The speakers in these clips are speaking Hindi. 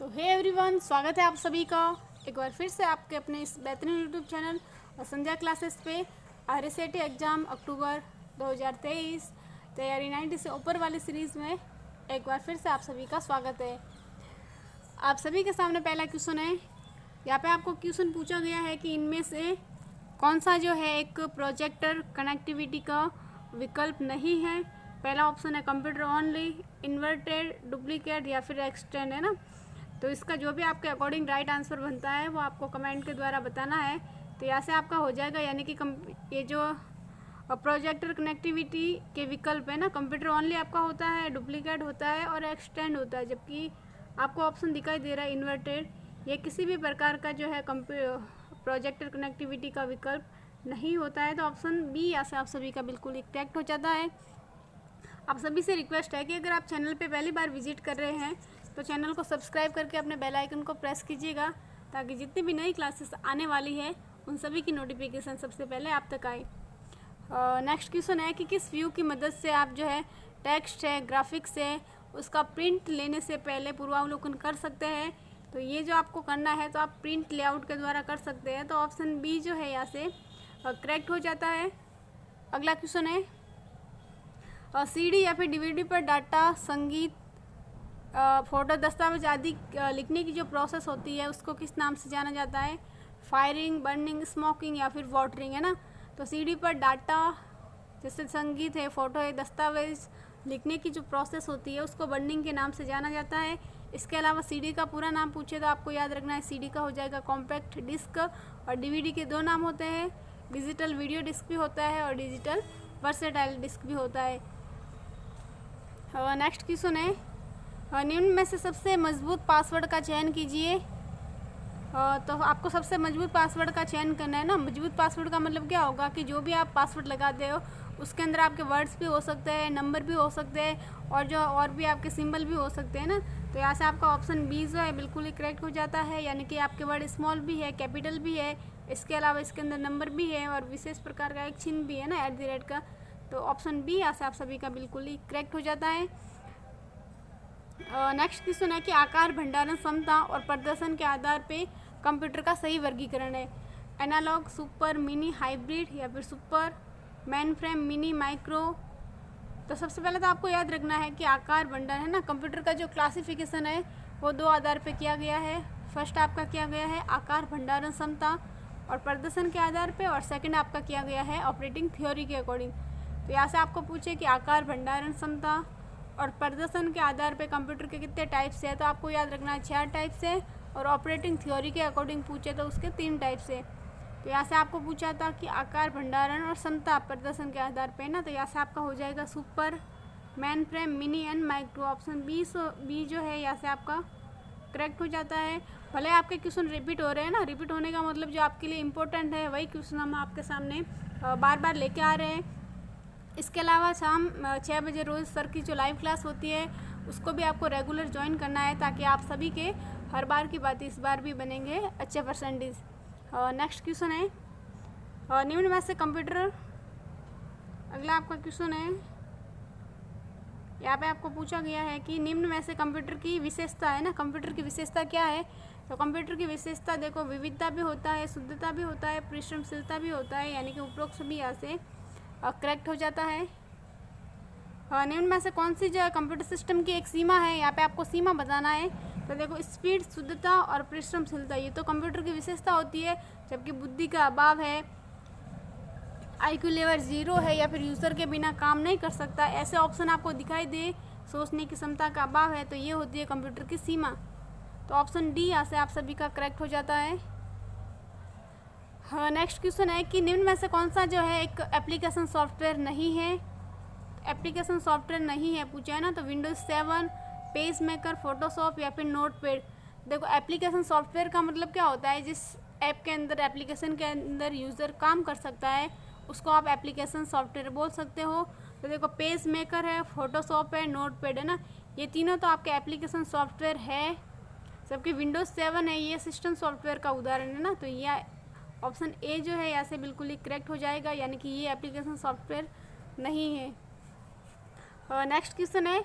तो हे एवरीवन, स्वागत है आप सभी का एक बार फिर से आपके अपने इस बेहतरीन यूट्यूब चैनल और संध्या क्लासेस पे RSAT एग्ज़ाम अक्टूबर 2023 तैयारी 90 से ऊपर वाली सीरीज़ में एक बार फिर से आप सभी का स्वागत है। आप सभी के सामने पहला क्वेश्चन है। यहाँ पे आपको क्वेश्चन पूछा गया है कि इनमें से कौन सा जो है एक प्रोजेक्टर कनेक्टिविटी का विकल्प नहीं है। पहला ऑप्शन है कंप्यूटर ओनली, इन्वर्टेड, डुप्लीकेट या फिर एक्सटेंड, है ना। तो इसका जो भी आपके अकॉर्डिंग राइट आंसर बनता है वो आपको कमेंट के द्वारा बताना है। तो यहाँ से आपका हो जाएगा, यानी कि ये जो प्रोजेक्टर कनेक्टिविटी के विकल्प है ना, कंप्यूटर ओनली आपका होता है, डुप्लीकेट होता है और एक्सटेंड होता है। जबकि आपको ऑप्शन दिखाई दे रहा है इन्वर्टेड, ये किसी भी प्रकार का जो है प्रोजेक्टर कनेक्टिविटी का विकल्प नहीं होता है। तो ऑप्शन बी यहाँ से आप सभी का बिल्कुल करेक्ट हो जाता है। आप सभी से रिक्वेस्ट है कि अगर आप चैनल पे पहली बार विजिट कर रहे हैं तो चैनल को सब्सक्राइब करके अपने बेल आइकन को प्रेस कीजिएगा, ताकि जितनी भी नई क्लासेस आने वाली है उन सभी की नोटिफिकेशन सबसे पहले आप तक आए। नेक्स्ट क्वेश्चन है कि किस व्यू की मदद से आप जो है टेक्स्ट है, ग्राफिक्स है, उसका प्रिंट लेने से पहले पूर्वावलोकन कर सकते हैं। तो ये जो आपको करना है तो आप प्रिंट लेआउट के द्वारा कर सकते हैं। तो ऑप्शन बी जो है यहाँ से करेक्ट हो जाता है। अगला क्वेश्चन है CD या फिर DVD पर डाटा, संगीत, फ़ोटो, दस्तावेज आदि लिखने की जो प्रोसेस होती है उसको किस नाम से जाना जाता है। फायरिंग, बर्निंग, स्मोकिंग या फिर वाटरिंग, है ना। तो CD पर डाटा जैसे संगीत है, फ़ोटो है, दस्तावेज लिखने की जो प्रोसेस होती है उसको बर्निंग के नाम से जाना जाता है। इसके अलावा CD का पूरा नाम पूछे तो आपको याद रखना है, CD का हो जाएगा कॉम्पैक्ट डिस्क, और DVD के दो नाम होते हैं, डिजिटल वीडियो डिस्क भी होता है और डिजिटल वर्सेटाइल डिस्क भी होता है। नेक्स्ट क्वेश्चन है निम्न में से सबसे मजबूत पासवर्ड का चयन कीजिए। तो आपको सबसे मजबूत पासवर्ड का चयन करना है ना। मजबूत पासवर्ड का मतलब क्या होगा कि जो भी आप पासवर्ड लगाते हो उसके अंदर आपके वर्ड्स भी हो सकते हैं, नंबर भी हो सकते हैं और भी आपके सिंबल भी हो सकते हैं ना। तो यहाँ से आपका ऑप्शन बी जो है बिल्कुल ही करेक्ट हो जाता है, यानी कि आपके वर्ड स्मॉल भी है, कैपिटल भी है, इसके अलावा इसके अंदर नंबर भी है और विशेष प्रकार का एक चिन्ह भी है ना, @ का। तो ऑप्शन बी यहाँ से आप सभी का बिल्कुल ही करेक्ट हो जाता है। नेक्स्ट क्वेश्चन है कि आकार, भंडारण क्षमता और प्रदर्शन के आधार पे कंप्यूटर का सही वर्गीकरण है। एनालॉग, सुपर, मिनी, हाइब्रिड या फिर super, mainframe, mini, micro. तो सबसे पहले तो आपको याद रखना है कि आकार, भंडारण, है ना, कंप्यूटर का जो क्लासिफिकेशन है वो दो आधार पे किया गया है। फर्स्ट आपका किया गया है आकार, भंडारण, क्षमता और प्रदर्शन के आधार पे, और सेकंड आपका किया गया है ऑपरेटिंग थ्योरी के अकॉर्डिंग। तो यहाँ से आपको पूछे कि आकार, भंडारण, क्षमता और प्रदर्शन के आधार पे कंप्यूटर के कितने टाइप्स है, तो आपको याद रखना है 4 टाइप्स है, और ऑपरेटिंग थ्योरी के अकॉर्डिंग पूछे तो उसके 3 टाइप्स है। तो यहाँ से आपको पूछा था कि आकार, भंडारण और क्षमता प्रदर्शन के आधार पे ना, तो यहाँ से आपका हो जाएगा super, mainframe, mini and micro. Option B जो है यहाँ से आपका करेक्ट हो जाता है। भले आपके क्वेश्चन रिपीट हो रहे हैं ना, रिपीट होने का मतलब जो आपके लिए इम्पोर्टेंट है वही क्वेश्चन हम आपके सामने बार बार लेके आ रहे हैं। इसके अलावा शाम 6 बजे रोज़ सर की जो लाइव क्लास होती है उसको भी आपको रेगुलर ज्वाइन करना है, ताकि आप सभी के हर बार की बात इस बार भी बनेंगे अच्छे परसेंटेज। नेक्स्ट क्वेश्चन है निम्न में से कंप्यूटर, अगला आपका क्वेश्चन है, यहाँ पे आपको पूछा गया है कि निम्न में से कंप्यूटर की विशेषता, है ना, कंप्यूटर की विशेषता क्या है। तो कंप्यूटर की विशेषता देखो, विविधता भी होता है, शुद्धता भी होता है, परिश्रमशीलता भी होता है, यानी कि उपरोक्त सभी यहाँ से करेक्ट हो जाता है। निम्न में से कौन सी जो है कंप्यूटर सिस्टम की एक सीमा है, यहाँ पे आपको सीमा बताना है। तो देखो, स्पीड, शुद्धता और परिश्रमशीलता ये तो कंप्यूटर की विशेषता होती है। जबकि बुद्धि का अभाव है, IQ लेवल 0 है, या फिर यूज़र के बिना काम नहीं कर सकता, ऐसे ऑप्शन आपको दिखाई दे, सोचने की क्षमता का अभाव है, तो ये होती है कंप्यूटर की सीमा। तो ऑप्शन डी यहाँ से आप सभी का करेक्ट हो जाता है। हाँ, नेक्स्ट क्वेश्चन है कि निम्न में से कौन सा जो है एक एप्लीकेशन सॉफ्टवेयर नहीं है। एप्लीकेशन सॉफ्टवेयर नहीं है पूछा है ना, तो विंडोज़ 7, पेज मेकर, फोटोशॉप या फिर नोटपैड। देखो, एप्लीकेशन सॉफ्टवेयर का मतलब क्या होता है, जिस ऐप के अंदर, एप्लीकेशन के अंदर यूज़र काम कर सकता है उसको आप एप्लीकेशन सॉफ्टवेयर बोल सकते हो। तो देखो, पेज मेकर है, फोटोशॉप है, नोटपैड, है ना, ये तीनों तो आपके एप्लीकेशन सॉफ्टवेयर है। जबकि विंडोज़ 7 है ये सिस्टम सॉफ्टवेयर का उदाहरण है ना। तो ये ऑप्शन ए जो है यहाँ से बिल्कुल ही करेक्ट हो जाएगा, यानी कि ये एप्लीकेशन सॉफ्टवेयर नहीं है। नेक्स्ट क्वेश्चन है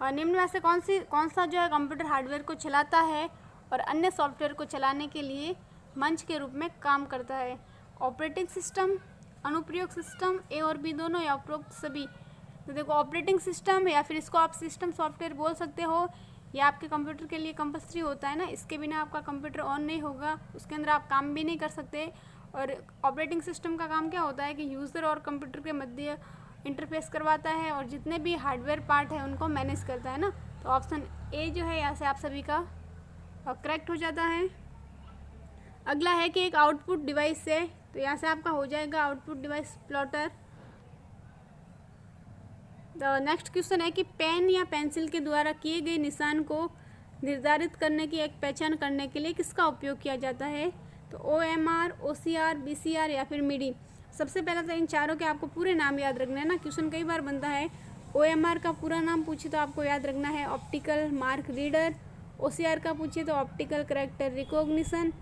निम्न में से कौन सा जो है कंप्यूटर हार्डवेयर को चलाता है और अन्य सॉफ्टवेयर को चलाने के लिए मंच के रूप में काम करता है। ऑपरेटिंग सिस्टम, अनुप्रयोग सिस्टम, ए और बी दोनों या उपरोक्त सभी। तो देखो ऑपरेटिंग सिस्टम या फिर इसको आप सिस्टम सॉफ्टवेयर बोल सकते हो, ये आपके कंप्यूटर के लिए कंपल्सरी होता है ना, इसके बिना आपका कंप्यूटर ऑन नहीं होगा, उसके अंदर आप काम भी नहीं कर सकते। और ऑपरेटिंग सिस्टम का काम क्या होता है कि यूज़र और कंप्यूटर के मध्य इंटरफेस करवाता है और जितने भी हार्डवेयर पार्ट है उनको मैनेज करता है ना। तो ऑप्शन ए जो है यहाँ से आप सभी का करेक्ट हो जाता है। अगला है कि एक आउटपुट डिवाइस है, तो यहाँ से आपका हो जाएगा output device plotter. Next question है कि पेन या पेंसिल के द्वारा किए गए निशान को निर्धारित करने की एक पहचान करने के लिए किसका उपयोग किया जाता है? तो OMR, OCR, BCR या फिर MIDI। सबसे पहले तो इन चारों के आपको पूरे नाम याद रखना है ना, क्वेश्चन कई बार बनता है। OMR का पूरा नाम पूछे तो आपको याद रखना है ऑप्टिकल मार्क रीडर। OCR का पूछे तो ऑप्टिकल कैरेक्टर रिकॉग्निशन।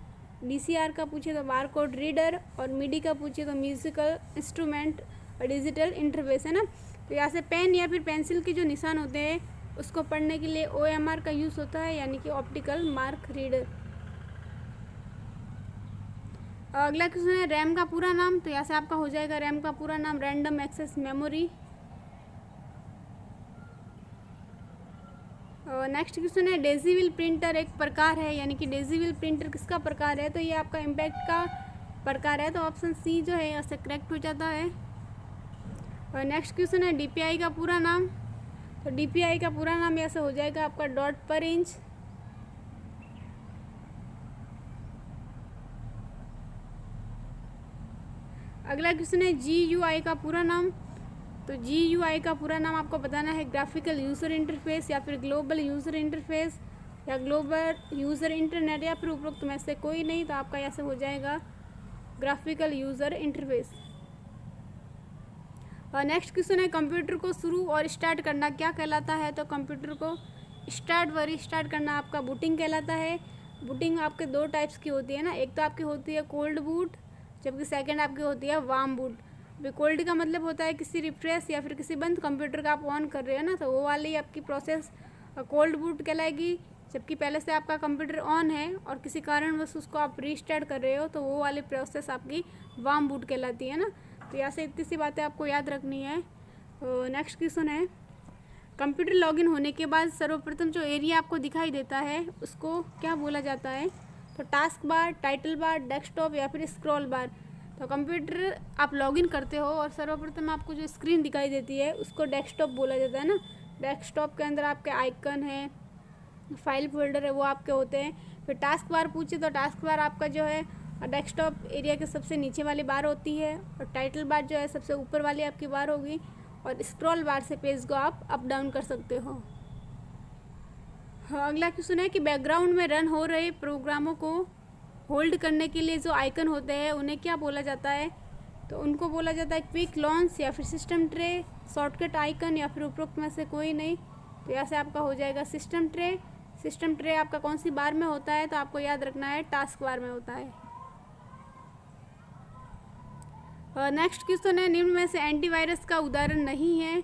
BCR का पूछे तो बारकोड रीडर। और MIDI का पूछे तो म्यूजिकल इंस्ट्रूमेंट और डिजिटल इंटरफेस, है ना। तो यहाँ से पेन या फिर पेंसिल के जो निशान होते हैं उसको पढ़ने के लिए OMR का यूज़ होता है, यानी कि ऑप्टिकल मार्क रीडर। अगला क्वेश्चन है रैम का पूरा नाम, तो यहाँ से आपका हो जाएगा रैम का पूरा नाम random access memory. Next question है डेजीविल प्रिंटर एक प्रकार है, यानी कि डेजीविल प्रिंटर किसका प्रकार है? तो ये आपका इम्पैक्ट का प्रकार है, तो ऑप्शन सी जो है यहाँ से करेक्ट हो जाता है। और नेक्स्ट क्वेश्चन है DPI का पूरा नाम, तो DPI का पूरा नाम यहाँ से हो जाएगा आपका डॉट पर इंच। अगला क्वेश्चन है GUI का पूरा नाम, तो GUI का पूरा नाम आपको बताना है ग्राफिकल यूज़र इंटरफेस या फिर ग्लोबल यूज़र इंटरफेस या ग्लोबल यूज़र इंटरनेट या फिर उपरोक्त में से कोई नहीं, तो आपका यहाँ से हो जाएगा ग्राफिकल यूज़र इंटरफेस। और नेक्स्ट क्वेश्चन है कंप्यूटर को शुरू और स्टार्ट करना क्या कहलाता है? तो कंप्यूटर को स्टार्ट व रिस्टार्ट करना आपका बूटिंग कहलाता है। बूटिंग आपके दो टाइप्स की होती है ना, एक तो आपकी होती है कोल्ड बूट, जबकि सेकंड आपकी होती है वार्म बूट। अभी कोल्ड का मतलब होता है किसी रिफ्रेश या फिर किसी बंद कंप्यूटर का आप ऑन कर रहे हो ना, तो वो वाली आपकी प्रोसेस कोल्ड बूट कहलाएगी। जबकि पहले से आपका कंप्यूटर ऑन है और किसी कारणवश उसको आप रीस्टार्ट कर रहे हो, तो वो वाली प्रोसेस आपकी वार्म बूट कहलाती है ना। तो यहाँ से इतनी सी बातें आपको याद रखनी है। नेक्स्ट क्वेश्चन है कंप्यूटर लॉगिन होने के बाद सर्वप्रथम जो एरिया आपको दिखाई देता है उसको क्या बोला जाता है? तो task bar, title bar, desktop या फिर स्क्रॉल बार। तो कंप्यूटर आप लॉगिन करते हो और सर्वप्रथम आपको जो स्क्रीन दिखाई देती है उसको डेस्कटॉप बोला जाता है ना। डेस्कटॉप के अंदर आपके आइकन है, फाइल फोल्डर है, वो आपके होते हैं। फिर टास्क बार पूछे तो टास्क बार आपका जो है डेस्कटॉप एरिया के सबसे नीचे वाली बार होती है और टाइटल बार जो है सबसे ऊपर वाली आपकी बार होगी और स्क्रॉल बार से पेज को आप अप डाउन कर सकते हो। हाँ, अगला क्वेश्चन है कि बैकग्राउंड में रन हो रहे प्रोग्रामों को होल्ड करने के लिए जो आइकन होते हैं उन्हें क्या बोला जाता है? तो उनको बोला जाता है क्विक लॉन्च या फिर सिस्टम ट्रे, शॉर्टकट आइकन या फिर उपरोक्त में से कोई नहीं। तो यहाँ से आपका हो जाएगा सिस्टम ट्रे। सिस्टम ट्रे आपका कौन सी बार में होता है? तो आपको याद रखना है टास्क बार में होता है। नेक्स्ट क्वेश्चन है निम्न में से एंटीवायरस का उदाहरण नहीं है?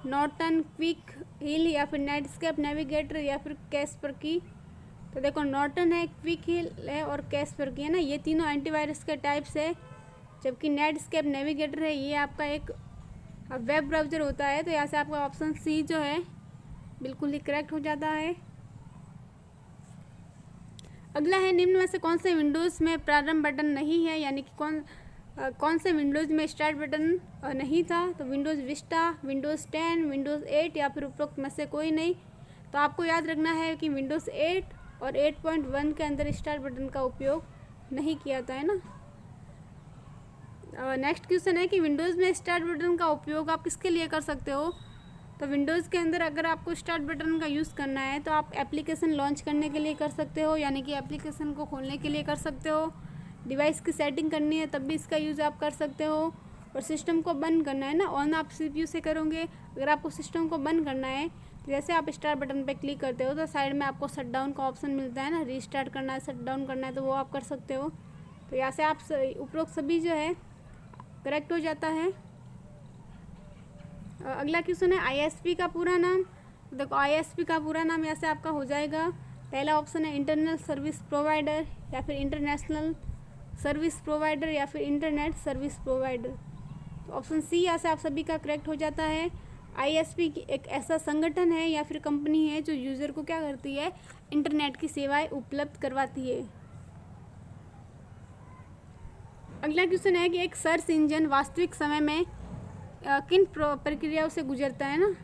नॉर्टन, क्विक हिल या फिर नेटस्केप नेविगेटर या फिर कैस्परकी। तो देखो नॉर्टन है, क्विक हिल है और कैस्परकी है ना, ये तीनों एंटीवायरस के टाइप्स है। जबकि नेटस्केप नेविगेटर है ये आपका एक वेब ब्राउज़र होता है। तो यहाँ से आपका ऑप्शन सी जो है बिल्कुल ही करेक्ट हो जाता है। अगला है निम्न में से कौन से विंडोज़ में प्रारंभ बटन नहीं है, यानी कि कौन से विंडोज़ में स्टार्ट बटन नहीं था? तो विंडोज़ विस्टा, विंडोज़ 10, विंडोज़ 8 या फिर उपरोक्त में से कोई नहीं। तो आपको याद रखना है कि विंडोज़ 8 और 8.1 के अंदर स्टार्ट बटन का उपयोग नहीं किया था, है ना। नेक्स्ट क्वेश्चन है कि विंडोज़ में स्टार्ट बटन का उपयोग आप किसके लिए कर सकते हो? तो विंडोज़ के अंदर अगर आपको स्टार्ट बटन का यूज़ करना है तो आप एप्लीकेशन लॉन्च करने के लिए कर सकते हो, यानी कि एप्लीकेशन को खोलने के लिए कर सकते हो। डिवाइस की सेटिंग करनी है तब भी इसका यूज़ आप कर सकते हो। और सिस्टम को बंद करना है ना, ऑन आप CPU से करोगे। अगर आपको सिस्टम को बंद करना है तो जैसे आप स्टार्ट बटन पे क्लिक करते हो तो साइड में आपको शट डाउन का ऑप्शन मिलता है ना, रीस्टार्ट करना है, शट डाउन करना है, तो वो आप कर सकते हो। तो यहाँ से आप उपरोक्त सभी जो है करेक्ट हो जाता है। अगला क्वेश्चन है ISP का पूरा नाम। देखो ISP का पूरा नाम यहाँ से आपका हो जाएगा पहला ऑप्शन है इंटरनल सर्विस प्रोवाइडर या फिर इंटरनेशनल सर्विस प्रोवाइडर या फिर इंटरनेट सर्विस प्रोवाइडर। तो ऑप्शन सी यहाँ से आप सभी का करेक्ट हो जाता है। आईएसपी एक ऐसा संगठन है या फिर कंपनी है जो यूज़र को क्या करती है, इंटरनेट की सेवाएं उपलब्ध करवाती है। अगला क्वेश्चन है कि एक सर्च इंजन वास्तविक समय में किन प्रक्रियाओं से गुजरता है ना,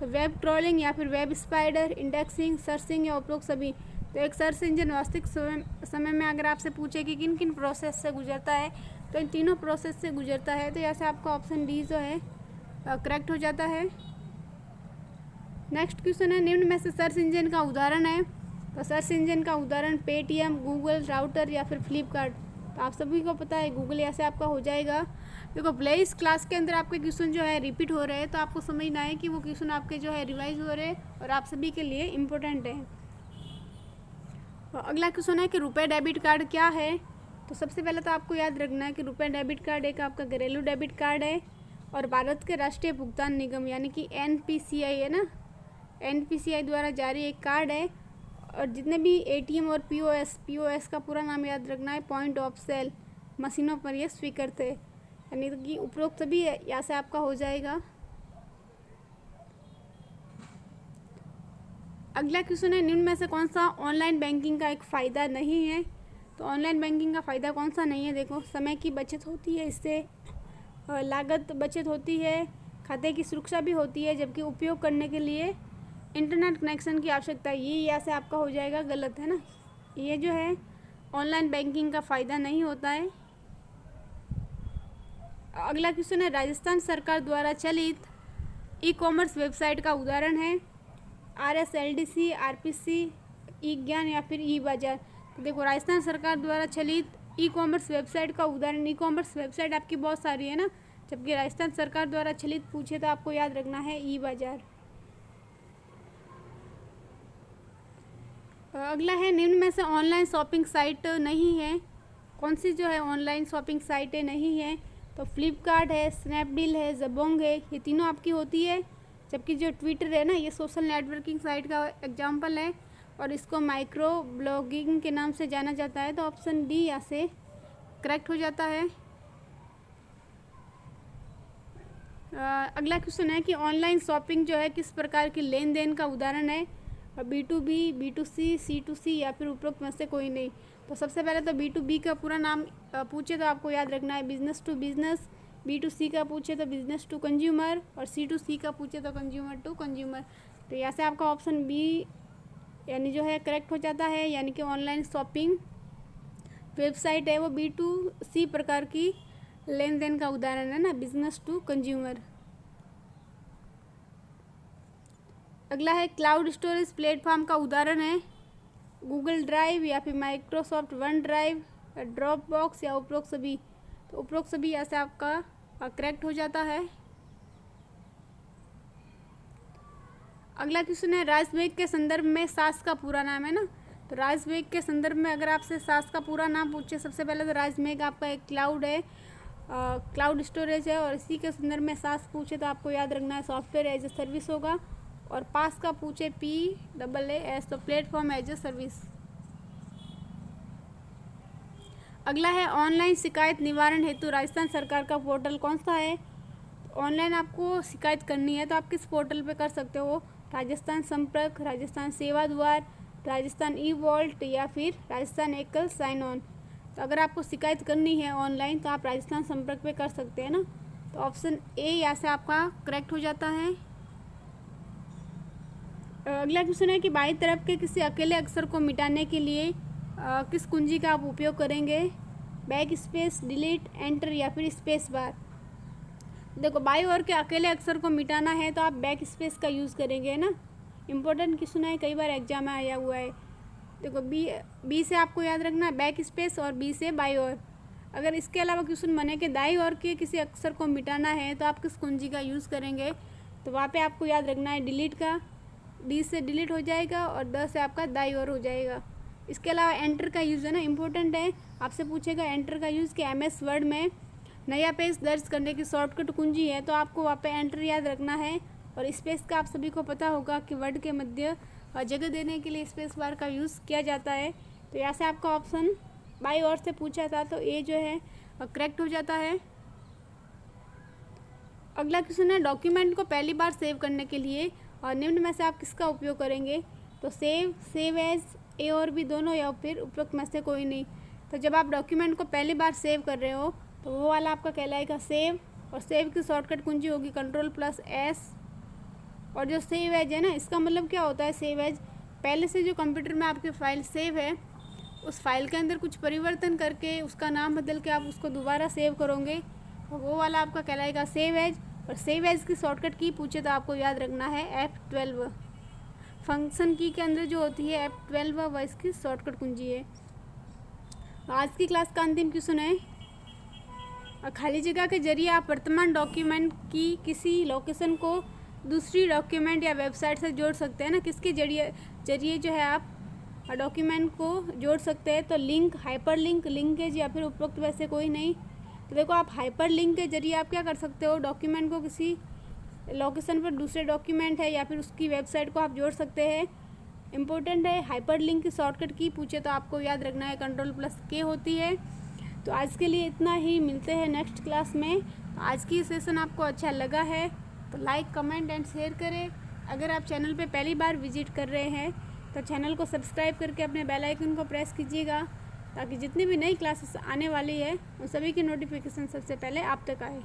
तो वेब ट्रोलिंग या फिर वेब स्पाइडर, इंडेक्सिंग, सर्चिंग या उपरोक्त सभी। तो एक सर्च इंजन वास्तविक समय में अगर आपसे पूछे कि किन किन प्रोसेस से गुजरता है, तो इन तीनों प्रोसेस से गुजरता है। तो यहाँ से आपका ऑप्शन डी जो है करेक्ट हो जाता है। नेक्स्ट क्वेश्चन है निम्न में से सर्च इंजन का उदाहरण है। तो सर्च इंजन का उदाहरण पेटीएम, गूगल, राउटर या फिर फ्लिपकार्ट। तो आप सभी को पता है गूगल यहाँ से आपका हो जाएगा। देखो भले इस क्लास के अंदर आपके क्वेश्चन जो है रिपीट हो रहे हैं, तो आपको समझना है कि वो क्वेश्चन आपके जो है रिवाइज हो रहे हैं और आप सभी के लिए इम्पोर्टेंट है। तो अगला क्वेश्चन है कि रुपए डेबिट कार्ड क्या है। तो सबसे पहले तो आपको याद रखना है कि रुपए डेबिट कार्ड एक आपका घरेलू डेबिट कार्ड है और भारत के राष्ट्रीय भुगतान निगम यानी कि एनपीसीआई है ना, एनपीसीआई द्वारा जारी एक कार्ड है। और जितने भी एटीएम और पीओएस का पूरा नाम याद रखना है, पॉइंट ऑफ सेल मशीनों पर ये स्वीकृत है, यानी कि उपरोक्त सभी यहाँ से आपका हो जाएगा। अगला क्वेश्चन है निम्न में से कौन सा ऑनलाइन बैंकिंग का एक फ़ायदा नहीं है। तो ऑनलाइन बैंकिंग का फ़ायदा कौन सा नहीं है, देखो समय की बचत होती है, इससे लागत बचत होती है, खाते की सुरक्षा भी होती है, जबकि उपयोग करने के लिए इंटरनेट कनेक्शन की आवश्यकता है। ये यहाँ से आपका हो जाएगा गलत है ना, ये जो है ऑनलाइन बैंकिंग का फ़ायदा नहीं होता है। अगला क्वेश्चन है राजस्थान सरकार द्वारा चलित ई कॉमर्स वेबसाइट का उदाहरण है RSLDC, RPC, ई ज्ञान या फिर ई बाज़ार। तो देखो राजस्थान सरकार द्वारा चलित ई कॉमर्स वेबसाइट का उदाहरण, ई कॉमर्स वेबसाइट आपकी बहुत सारी है ना, जबकि राजस्थान सरकार द्वारा चलित पूछे तो आपको याद रखना है ई बाज़ार। अगला है निम्न में से ऑनलाइन शॉपिंग साइट नहीं है, कौन सी जो है ऑनलाइन शॉपिंग साइटें नहीं है। तो फ्लिपकार्ट है, स्नैपडील है, जबोंग है, ये तीनों आपकी होती है। जबकि जो ट्विटर है ना, ये सोशल नेटवर्किंग साइट का एग्जाम्पल है और इसको माइक्रो ब्लॉगिंग के नाम से जाना जाता है। तो ऑप्शन डी यहाँ से करेक्ट हो जाता है। अगला क्वेश्चन है कि ऑनलाइन शॉपिंग जो है किस प्रकार की लेन देन का उदाहरण है, B2B, B2C, C2C या फिर उपरोक्त में से कोई नहीं। तो सबसे पहले तो B2B का पूरा नाम पूछे तो आपको याद रखना है बिजनेस टू बिजनेस, B2C का पूछे तो बिजनेस टू कंज्यूमर और C2C का पूछे तो कंज्यूमर टू कंज्यूमर। तो यहाँ से आपका ऑप्शन बी यानी जो है करेक्ट हो जाता है, यानी कि ऑनलाइन शॉपिंग वेबसाइट है वो B2C प्रकार की लेन देन का उदाहरण है ना, बिजनेस टू कंज्यूमर। अगला है क्लाउड स्टोरेज प्लेटफॉर्म का उदाहरण है गूगल ड्राइव या फिर Microsoft one drive, drop box या उपरोक्त सभी। तो उपरोक्त सभी ऐसे आपका करेक्ट हो जाता है। अगला क्वेश्चन है राजवेग के संदर्भ में सास का पूरा नाम है ना। तो राजवेग के संदर्भ में अगर आपसे सास का पूरा नाम पूछे, सबसे पहले तो राजवेग आपका एक क्लाउड है, क्लाउड स्टोरेज है, और इसी के संदर्भ में सास पूछे तो आपको याद रखना है सॉफ्टवेयर एज ए सर्विस होगा, और पास का पूछे PAAS तो प्लेटफॉर्म एज ए सर्विस। अगला है ऑनलाइन शिकायत निवारण हेतु राजस्थान सरकार का पोर्टल कौन सा है। ऑनलाइन आपको शिकायत करनी है तो आप किस पोर्टल पे कर सकते हो, राजस्थान संपर्क, राजस्थान सेवा द्वार, राजस्थान ई-वॉल्ट या फिर राजस्थान एकल साइन ऑन। तो अगर आपको शिकायत करनी है ऑनलाइन तो आप राजस्थान संपर्क पे कर सकते हैं ना। तो ऑप्शन ए यहाँ से आपका करेक्ट हो जाता है। अगला क्वेश्चन है कि बाईं तरफ के किसी अकेले अक्षर को मिटाने के लिए किस कुंजी का आप उपयोग करेंगे, बैक स्पेस, डिलीट, एंटर या फिर स्पेस बार। देखो बाईं ओर के अकेले अक्षर को मिटाना है तो आप बैक स्पेस का यूज़ करेंगे है ना, इंपॉर्टेंट क्वेश्चन है, कई बार एग्जाम में आया हुआ है। देखो बी से आपको याद रखना है बैक स्पेस और बी से बाईं ओर। अगर इसके अलावा क्वेश्चन बने कि दाईं ओर के किसी अक्षर को मिटाना है तो आप किस कुंजी का यूज़ करेंगे, तो वहाँ पे आपको याद रखना है डिलीट का, डी से डिलीट हो जाएगा और द से आपका दाईं ओर हो जाएगा। इसके अलावा एंटर का यूज़ है ना, इंपॉर्टेंट है, आपसे पूछेगा एंटर का यूज़ कि MS वर्ड में नया पेज दर्ज करने की शॉर्टकट कुंजी है, तो आपको वहाँ पे एंटर याद रखना है और स्पेस का आप सभी को पता होगा कि वर्ड के मध्य जगह देने के लिए स्पेस बार का यूज़ किया जाता है। तो यहाँ से आपका ऑप्शन बाई और से पूछा था, तो ए जो है करेक्ट हो जाता है। अगला क्वेश्चन है, डॉक्यूमेंट को पहली बार सेव करने के लिए और निम्न में से आप किसका उपयोग करेंगे? तो सेव एज, ए और बी दोनों, या फिर उपरोक्त में से कोई नहीं। तो जब आप डॉक्यूमेंट को पहली बार सेव कर रहे हो तो वो वाला आपका कहलाएगा सेव, और सेव की शॉर्टकट कुंजी होगी Ctrl+S। और जो सेव एज है ना, इसका मतलब क्या होता है? सेव एज पहले से जो कंप्यूटर में आपकी फ़ाइल सेव है उस फाइल के अंदर कुछ परिवर्तन करके उसका नाम बदल के आप उसको दोबारा सेव करोगे, तो वो वाला आपका कहलाएगा सेव एज। और सेव एज की शॉर्टकट की पूछे तो आपको याद रखना है F12। फंक्शन की के अंदर जो होती है F12 वह इसकी शॉर्टकट कुंजी है। आज की क्लास का अंतिम क्वेश्चन है, खाली जगह के जरिए आप वर्तमान डॉक्यूमेंट की किसी लोकेशन को दूसरी डॉक्यूमेंट या वेबसाइट से जोड़ सकते हैं ना, किसके जरिए जो है आप डॉक्यूमेंट को जोड़ सकते हैं? तो लिंक, हाइपर लिंक, लिंकेज, या फिर उपरोक्त वैसे कोई नहीं। तो देखो, आप हाइपर लिंक के जरिए आप क्या कर सकते हो? डॉक्यूमेंट को किसी लोकेशन पर दूसरे डॉक्यूमेंट है या फिर उसकी वेबसाइट को आप जोड़ सकते हैं। इम्पोर्टेंट है, हाइपर लिंक की शॉर्टकट की पूछे तो आपको याद रखना है Ctrl+K होती है। तो आज के लिए इतना ही, मिलते हैं नेक्स्ट क्लास में। आज की सेशन आपको अच्छा लगा है तो लाइक, कमेंट एंड शेयर करें। अगर आप चैनल पे पहली बार विजिट कर रहे हैं तो चैनल को सब्सक्राइब करके अपने बेल आइकन को प्रेस कीजिएगा, ताकि जितनी भी नई क्लासेस आने वाली है उन सभी की नोटिफिकेशन सबसे पहले आप तक आए।